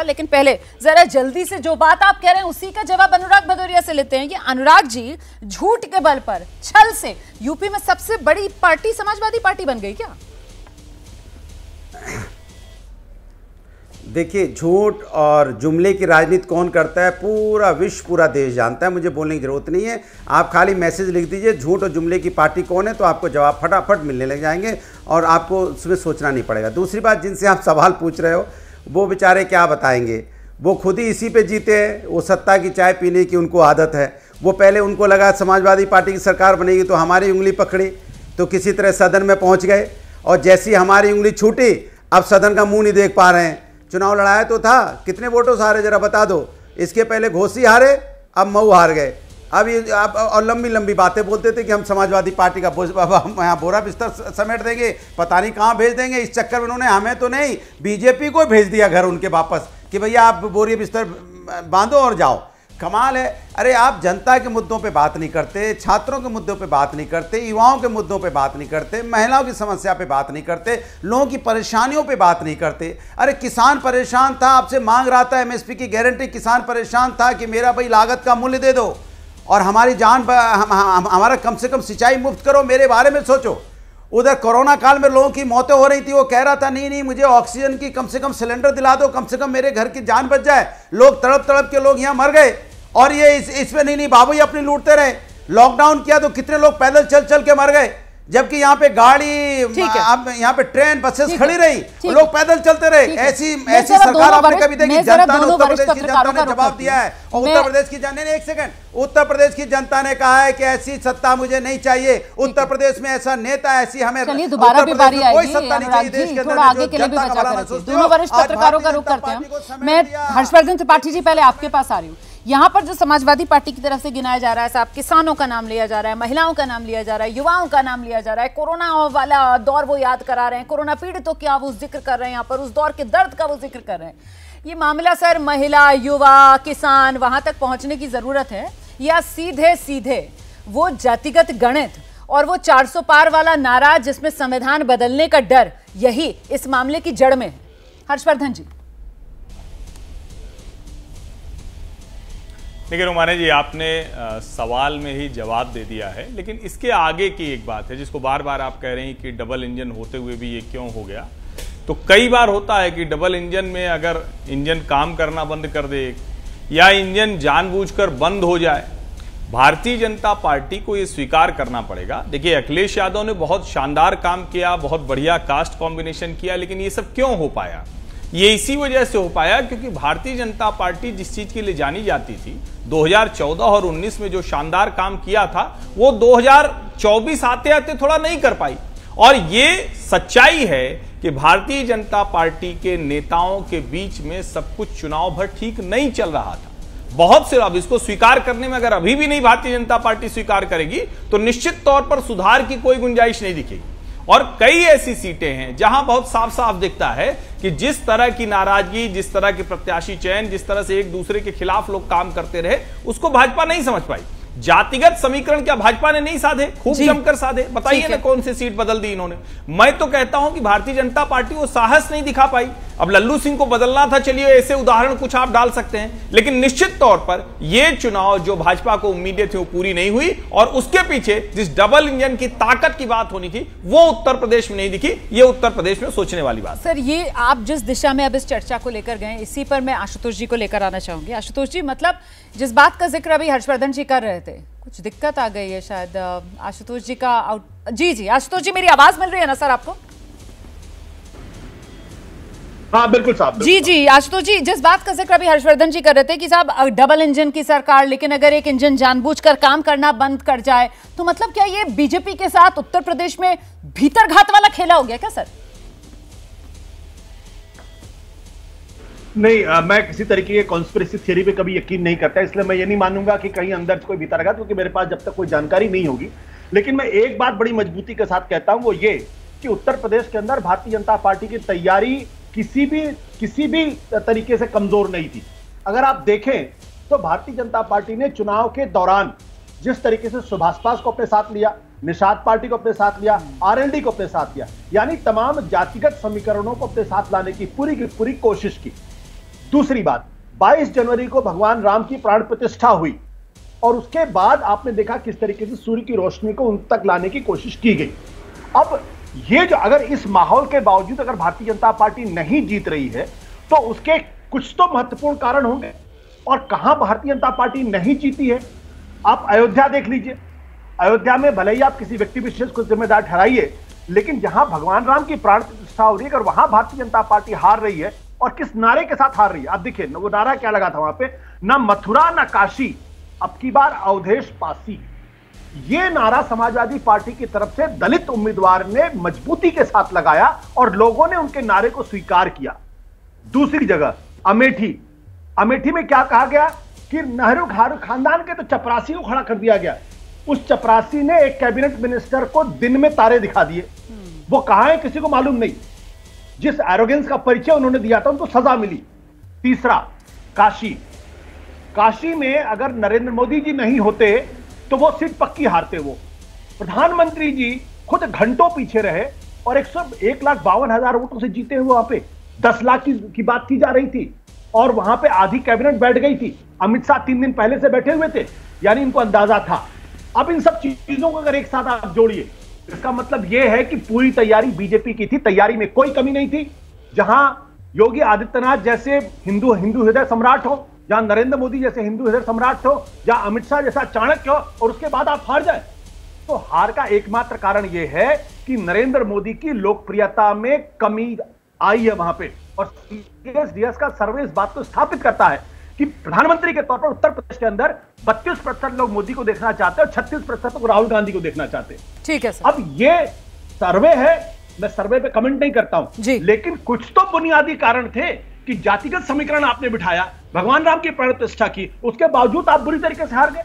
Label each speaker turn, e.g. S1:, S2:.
S1: जाएगा, लेकिन पहले जरा जल्दी से जो बात आप कह रहे हैं उसी का जवाब अनुराग भदौरिया से लेते हैं कि अनुराग जी, झूठ के बल पर, छल से यूपी में सबसे बड़ी पार्टी समाजवादी पार्टी बन गई क्या?
S2: देखिए, झूठ और जुमले की राजनीति कौन करता है, पूरा विश्व, पूरा देश जानता है, मुझे बोलने की जरूरत नहीं है। आप खाली मैसेज लिख दीजिए झूठ और जुमले की पार्टी कौन है, तो आपको जवाब फटाफट मिलने लग जाएंगे और आपको उसमें सोचना नहीं पड़ेगा। दूसरी बात, जिनसे आप सवाल पूछ रहे हो वो बेचारे क्या बताएंगे, वो खुद ही इसी पे जीते हैं, वो सत्ता की चाय पीने की उनको आदत है। वो पहले उनको लगा समाजवादी पार्टी की सरकार बनेगी तो हमारी उंगली पकड़ी तो किसी तरह सदन में पहुँच गए, और जैसी हमारी उंगली छूटी अब सदन का मुँह नहीं देख पा रहे हैं। चुनाव लड़ाया तो था, कितने वोटों से हारे जरा बता दो। इसके पहले घोसी हारे, अब मऊ हार गए। अब ये आप और लंबी लंबी बातें बोलते थे कि हम समाजवादी पार्टी का यहाँ बोरा बिस्तर समेट देंगे, पता नहीं कहाँ भेज देंगे। इस चक्कर में उन्होंने हमें तो नहीं, बीजेपी को भेज दिया घर उनके वापस कि भैया आप बोरी बिस्तर बांधो और जाओ। कमाल है। अरे आप जनता के मुद्दों पे बात नहीं करते, छात्रों के मुद्दों पे बात नहीं करते, युवाओं के मुद्दों पे बात नहीं करते, महिलाओं की समस्या पे बात नहीं करते, लोगों की परेशानियों पे बात नहीं करते। अरे किसान परेशान था, आपसे मांग रहा था एमएसपी की गारंटी, किसान परेशान था कि मेरा भाई लागत का मूल्य दे दो और हमारी जान हमारा कम से कम सिंचाई मुफ्त करो, मेरे बारे में सोचो। उधर कोरोना काल में लोगों की मौतें हो रही थी, वो कह रहा था नहीं नहीं मुझे ऑक्सीजन की कम से कम सिलेंडर दिला दो, कम से कम मेरे घर की जान बच जाए। लोग तड़प तड़प के लोग यहाँ मर गए और ये इसमें नहीं बाबू अपनी लूटते रहे। लॉकडाउन किया तो कितने लोग पैदल चल चल के मर गए, जबकि यहाँ पे गाड़ी, यहाँ पे ट्रेन बसेस खड़ी रही, लोग पैदल चलते रहे। ऐसी सरकार आपने कभी देखी? जनता ने, उत्तर प्रदेश की जनता ने जवाब दिया है। और उत्तर प्रदेश की जनता ने, एक सेकंड, उत्तर प्रदेश की जनता ने कहा है कि ऐसी सत्ता मुझे नहीं चाहिए। उत्तर प्रदेश में ऐसा नेता, ऐसी हमें
S1: दोबारा भी बारी आएगी।
S2: कोई सत्ता नहीं चाहिए देश के अंदर।
S1: आगे के लिए भी बचा कर दोनों वरिष्ठ पत्रकारों का रुख करते हैं। मैं हर्षवर्धन त्रिपाठी जी पहले आपके पास आ रही हूँ। यहाँ पर जो समाजवादी पार्टी की तरफ से गिनाया जा रहा है साहब, किसानों का नाम लिया जा रहा है, महिलाओं का नाम लिया जा रहा है, युवाओं का नाम लिया जा रहा है, कोरोना वाला दौर वो याद करा रहे हैं, कोरोना पीड़ितों क्या वो जिक्र कर रहे हैं, यहाँ पर उस दौर के दर्द का वो जिक्र कर रहे हैं। ये मामला सर महिला, युवा, किसान वहां तक पहुंचने की जरूरत है या सीधे सीधे वो जातिगत गणित और वो 400 पार वाला नारा जिसमें संविधान बदलने का डर, यही इस मामले की जड़ में है? हर्षवर्धन जी।
S3: देखिए रोमाना जी, आपने सवाल में ही जवाब दे दिया है, लेकिन इसके आगे की एक बात है जिसको बार बार आप कह रहे हैं कि डबल इंजन होते हुए भी ये क्यों हो गया। तो कई बार होता है कि डबल इंजन में अगर इंजन काम करना बंद कर दे या इंजन जानबूझकर बंद हो जाए, भारतीय जनता पार्टी को ये स्वीकार करना पड़ेगा। देखिए अखिलेश यादव ने बहुत शानदार काम किया, बहुत बढ़िया कास्ट कॉम्बिनेशन किया, लेकिन ये सब क्यों हो पाया? ये इसी वजह से हो पाया क्योंकि भारतीय जनता पार्टी जिस चीज के लिए जानी जाती थी 2014 और 19 में जो शानदार काम किया था, वो 2024 आते आते थोड़ा नहीं कर पाई। और ये सच्चाई है कि भारतीय जनता पार्टी के नेताओं के बीच में सब कुछ चुनाव भर ठीक नहीं चल रहा था। बहुत से, अब इसको स्वीकार करने में अगर अभी भी नहीं भारतीय जनता पार्टी स्वीकार करेगी तो निश्चित तौर पर सुधार की कोई गुंजाइश नहीं दिखेगी। और कई ऐसी सीटें हैं जहां बहुत साफ साफ दिखता है कि जिस तरह की नाराजगी, जिस तरह के प्रत्याशी चयन, जिस तरह से एक दूसरे के खिलाफ लोग काम करते रहे, उसको भाजपा नहीं समझ पाई। जातिगत समीकरण क्या भाजपा ने नहीं साधे? खूब जमकर साधे। बताइए ना कौन सी सीट बदल दी इन्होंने। मैं तो कहता हूं कि भारतीय जनता पार्टी वो साहस नहीं दिखा पाई। अब लल्लू सिंह को बदलना था, चलिए ऐसे उदाहरण कुछ आप डाल सकते हैं, लेकिन निश्चित तौर पर यह चुनाव जो भाजपा को उम्मीदें थी वो पूरी नहीं हुई और उसके पीछे जिस डबल इंजन की ताकत की बात होनी थी वो उत्तर प्रदेश में नहीं दिखी। ये उत्तर प्रदेश में सोचने वाली बात।
S1: सर, ये आप जिस दिशा में अब इस चर्चा को लेकर गए, इसी पर मैं आशुतोष जी को लेकर आना चाहूंगी। आशुतोष जी, मतलब जिस बात का जिक्र अभी हर्षवर्धन जी कर रहे थे, कुछ दिक्कत आ गई है शायद आशुतोष जी का जी आशुतोष जी, मेरी आवाज मिल रही है ना सर आपको?
S4: हाँ बिल्कुल साहब।
S1: जी आशुतोष जी, जिस बात का जिक्र अभी हर्षवर्धन जी कर रहे थे कि साहब डबल इंजन की सरकार, लेकिन अगर एक इंजन जानबूझकर काम करना बंद कर जाए तो मतलब क्या ये बीजेपी के साथ उत्तर प्रदेश में भीतरघात वाला खेला हो गया क्या सर?
S4: नहीं, मैं किसी तरीके के कॉन्स्पिरेसी थ्योरी पे कभी यकीन नहीं करता, इसलिए मैं ये नहीं मानूंगा कि कहीं अंदर कोई भीतरघात, क्योंकि मेरे पास जब तक कोई जानकारी नहीं होगी। लेकिन मैं एक बात बड़ी मजबूती के साथ कहता हूं, वो ये कि उत्तर प्रदेश के अंदर भारतीय जनता पार्टी की तैयारी किसी भी तरीके से कमजोर नहीं थी। अगर आप देखें तो भारतीय जनता पार्टी ने चुनाव के दौरान जिस तरीके से सुभाष पास को अपने साथ लिया, निषाद पार्टी को अपने साथ लिया, आरएलडी को अपने साथ लिया, यानी तमाम जातिगत समीकरणों को अपने साथ लाने की पूरी कोशिश की। दूसरी बात, 22 जनवरी को भगवान राम की प्राण प्रतिष्ठा हुई और उसके बाद आपने देखा किस तरीके से सूर्य की रोशनी को उन तक लाने की कोशिश की गई। अब ये जो अगर इस माहौल के बावजूद अगर भारतीय जनता पार्टी नहीं जीत रही है तो उसके कुछ तो महत्वपूर्ण कारण होंगे। और कहां भारतीय जनता पार्टी नहीं जीती है, आप अयोध्या देख लीजिए। अयोध्या में भले ही आप किसी व्यक्ति विशेष को जिम्मेदार ठहराइए, लेकिन जहां भगवान राम की प्राण प्रतिष्ठा हो रही है और वहां भारतीय जनता पार्टी हार रही है, और किस नारे के साथ हार रही है आप देखिए। वो नारा क्या लगा था वहां पे, ना मथुरा ना काशी, अब की बार अवधेश पासी। ये नारा समाजवादी पार्टी की तरफ से दलित उम्मीदवार ने मजबूती के साथ लगाया और लोगों ने उनके नारे को स्वीकार किया। दूसरी जगह अमेठी, अमेठी में क्या कहा गया कि नेहरू खानदान के तो चपरासी को खड़ा कर दिया गया। उस चपरासी ने एक कैबिनेट मिनिस्टर को दिन में तारे दिखा दिए, वो कहां है किसी को मालूम नहीं। जिस एरोगेंस का परिचय उन्होंने दिया था उनको सजा मिली। तीसरा काशी, काशी में अगर नरेंद्र मोदी जी नहीं होते तो वो सीट पक्की हारते। वो प्रधानमंत्री जी खुद घंटों पीछे रहे और 1,52,000 वोटों से जीते हुए वहां पे 10 लाख की बात की जा रही थी और वहां पे आधी कैबिनेट बैठ गई थी। अमित शाह 3 दिन पहले से बैठे हुए थे, यानी इनको अंदाजा था। अब इन सब चीजों को अगर एक साथ आप जोड़िए, इसका मतलब यह है कि पूरी तैयारी बीजेपी की थी, तैयारी में कोई कमी नहीं थी। जहां योगी आदित्यनाथ जैसे हिंदू हृदय सम्राट हो, जहां नरेंद्र मोदी जैसे हिंदू हृदय सम्राट हो, जहां अमित शाह जैसा चाणक्य हो, और उसके बाद आप हार जाए, तो हार का एकमात्र कारण यह है कि नरेंद्र मोदी की लोकप्रियता में कमी आई है वहां पे। और सीएसडीएस का सर्वे इस बात को स्थापित करता है कि प्रधानमंत्री के तौर पर उत्तर प्रदेश के अंदर 32% लोग मोदी को देखना चाहते हैं और 36% लोग राहुल गांधी को देखना चाहते हैं।
S1: ठीक है सर।
S4: अब ये सर्वे है, मैं सर्वे पे कमेंट नहीं करता हूं, लेकिन कुछ तो बुनियादी कारण थे कि जातिगत समीकरण आपने बिठाया, भगवान राम की प्राण प्रतिष्ठा की, उसके बावजूद आप बुरी तरीके से हार गए।